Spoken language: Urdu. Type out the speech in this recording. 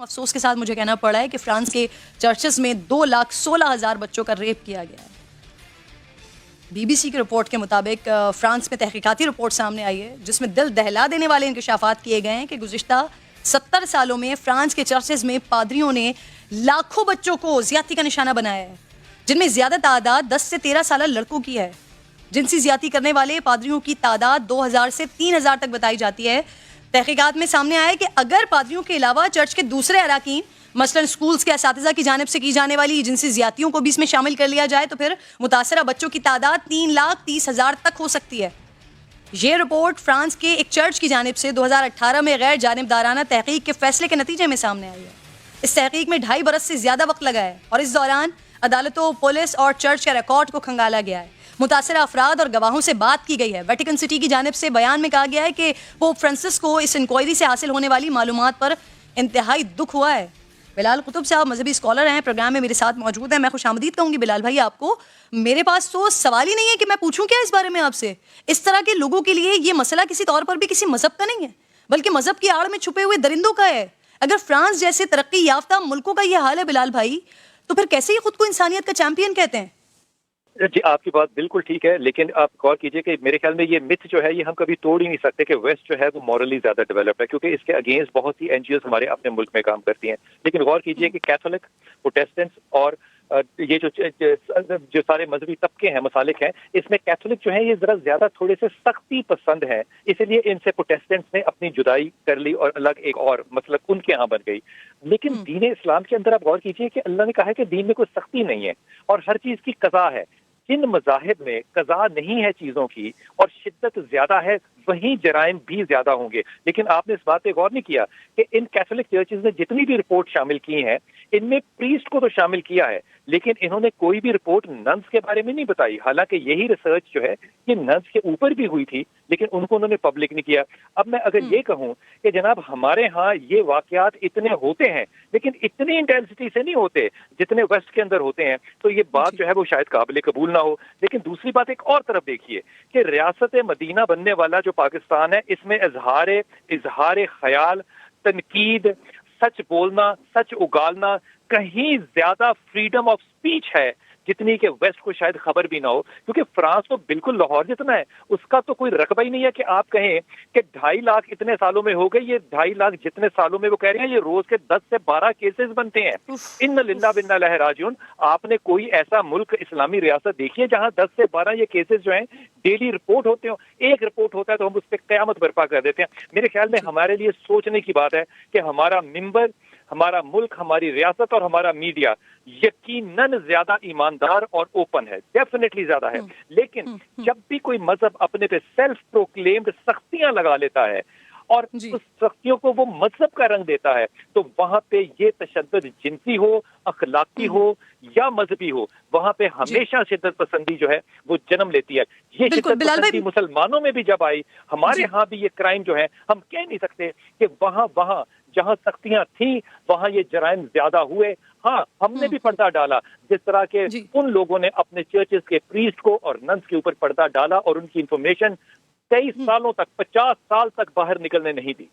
افسوس کے ساتھ مجھے کہنا پڑا ہے کہ فرانس کے چرچز میں 2,16,000 بچوں کا ریپ کیا گیا ہے۔ بی بی سی کی رپورٹ کے مطابق فرانس میں تحقیقاتی رپورٹ سامنے آئی ہے جس میں دل دہلا دینے والے انکشافات کیے گئے ہیں کہ گزشتہ 70 سالوں میں فرانس کے چرچز میں پادریوں نے لاکھوں بچوں کو زیادتی کا نشانہ بنایا ہے، جن میں زیادہ تعداد 10 سے 13 سالہ لڑکوں کی ہے۔ جنسی زیادتی کرنے والے پادریوں کی تعداد 2,000 سے 3,000 تک بتائی جاتی ہے۔ تحقیقات میں سامنے آیا ہے کہ اگر پادریوں کے علاوہ چرچ کے دوسرے اراکین مثلاً اسکولز کے اساتذہ کی جانب سے کی جانے والی جنسی زیادتیوں کو بھی اس میں شامل کر لیا جائے تو پھر متاثرہ بچوں کی تعداد 3,30,000 تک ہو سکتی ہے۔ یہ رپورٹ فرانس کے ایک چرچ کی جانب سے 2018 میں غیر جانبدارانہ تحقیق کے فیصلے کے نتیجے میں سامنے آئی ہے۔ اس تحقیق میں 2.5 برس سے زیادہ وقت لگا ہے اور اس دوران عدالتوں، پولیس اور چرچ کے ریکارڈ کو کھنگالا گیا ہے۔ متاثرہ افراد اور گواہوں سے بات کی گئی ہے۔ ویٹیکن سٹی کی جانب سے بیان میں کہا گیا ہے کہ پوپ فرانسس کو اس انکوائری سے حاصل ہونے والی معلومات پر انتہائی دکھ ہوا ہے۔ بلال قطب صاحب مذہبی اسکالر ہیں، پروگرام میں میرے ساتھ موجود ہیں۔ میں خوش آمدید کہوں گی بلال بھائی آپ کو۔ میرے پاس تو سوال ہی نہیں ہے کہ میں پوچھوں کیا اس بارے میں آپ سے۔ اس طرح کے لوگوں کے لیے یہ مسئلہ کسی طور پر بھی کسی مذہب کا نہیں ہے بلکہ مذہب کی آڑ میں چھپے ہوئے درندوں کا ہے۔ اگر فرانس جیسے ترقی یافتہ ملکوں کا یہ حال ہے بلال بھائی، تو پھر کیسے یہ خود کو انسانیت کا چیمپئن کہتے ہیں؟ جی آپ کی بات بالکل ٹھیک ہے، لیکن آپ غور کیجئے کہ میرے خیال میں یہ متھ جو ہے یہ ہم کبھی توڑ ہی نہیں سکتے کہ ویسٹ جو ہے وہ مورلی زیادہ ڈیولپڈ ہے، کیونکہ اس کے اگینسٹ بہت سی این جی اوز ہمارے اپنے ملک میں کام کرتی ہیں۔ لیکن غور کیجئے کہ کیتھولک، پروٹیسٹنٹس اور یہ جو سارے مذہبی طبقے ہیں، مسالک ہیں، اس میں کیتھولک جو ہیں یہ ذرا زیادہ تھوڑے سے سختی پسند ہیں، اسی لیے ان سے پروٹیسٹنٹس نے اپنی جدائی کر لی اور الگ ایک اور مسلک ان کے ہاں بن گئی۔ لیکن دین اسلام کے اندر آپ غور کیجئے کہ اللہ نے کہا ہے کہ دین میں کوئی سختی نہیں ہے اور ہر چیز کی قضا ہے۔ جن مذاہب میں قضا نہیں ہے چیزوں کی اور شدت زیادہ ہے وہیں جرائم بھی زیادہ ہوں گے۔ لیکن آپ نے اس بات پہ غور نہیں کیا کہ ان کیتھولک چرچز نے جتنی بھی رپورٹ شامل کی ہیں ان میں پریسٹ کو تو شامل کیا ہے، لیکن انہوں نے کوئی بھی رپورٹ ننس کے بارے میں نہیں بتائی، حالانکہ یہی ریسرچ جو ہے یہ ننس کے اوپر بھی ہوئی تھی لیکن ان کو انہوں نے پبلک نہیں کیا۔ اب میں اگر یہ کہوں کہ جناب ہمارے ہاں یہ واقعات اتنے ہوتے ہیں لیکن اتنی انٹینسٹی سے نہیں ہوتے جتنے ویسٹ کے اندر ہوتے ہیں، تو یہ بات جو ہے وہ شاید قابل قبول نہ ہو۔ لیکن دوسری بات ایک اور طرف دیکھیے کہ ریاست مدینہ بننے والا جو پاکستان ہے اس میں اظہار خیال، تنقید، سچ بولنا، سچ اگالنا کہیں زیادہ فریڈم آف سپیچ ہے جتنی کہ ویسٹ کو شاید خبر بھی نہ ہو، کیونکہ فرانس تو بالکل لاہور جتنا ہے، اس کا تو کوئی رقبہ ہی نہیں ہے کہ آپ کہیں کہ 2.5 لاکھ اتنے سالوں میں ہو گئے۔ یہ 2.5 لاکھ جتنے سالوں میں وہ کہہ رہے ہیں یہ روز کے 10 سے 12 کیسز بنتے ہیں۔ ان للہ و انا الیہ راجعون۔ آپ نے کوئی ایسا ملک اسلامی ریاست دیکھی ہے جہاں 10 سے 12 یہ کیسز جو ہیں ڈیلی رپورٹ ہوتے ہوں؟ ایک رپورٹ ہوتا ہے تو ہم اس پہ قیامت برپا کر دیتے ہیں۔ میرے خیال میں ہمارے لیے سوچنے کی بات ہے کہ ہمارا ممبر، ہمارا ملک، ہماری ریاست اور ہمارا میڈیا یقیناً زیادہ ایماندار اور اوپن ہے، ڈیفینیٹلی زیادہ ہے، لیکن جب بھی کوئی مذہب اپنے پہ سیلف پروکلیمڈ سختیاں لگا لیتا ہے اور اس سختیوں کو وہ مذہب کا رنگ دیتا ہے تو وہاں پہ یہ تشدد جنسی ہو، اخلاقی ہو یا مذہبی ہو، وہاں پہ ہمیشہ شدت پسندی جو ہے وہ جنم لیتی ہے۔ یہ شدت پسندی مسلمانوں میں بھی جب آئی، ہمارے ہاں بھی یہ کرائم جو ہے ہم کہہ نہیں سکتے کہ وہاں جہاں سختیاں تھیں وہاں یہ جرائم زیادہ ہوئے۔ ہاں ہم نے بھی پردہ ڈالا، جس طرح کے ان لوگوں نے اپنے چرچز کے پریسٹ کو اور ننس کے اوپر پردہ ڈالا اور ان کی انفارمیشن 23 سالوں تک، 50 سال تک باہر نکلنے نہیں دی۔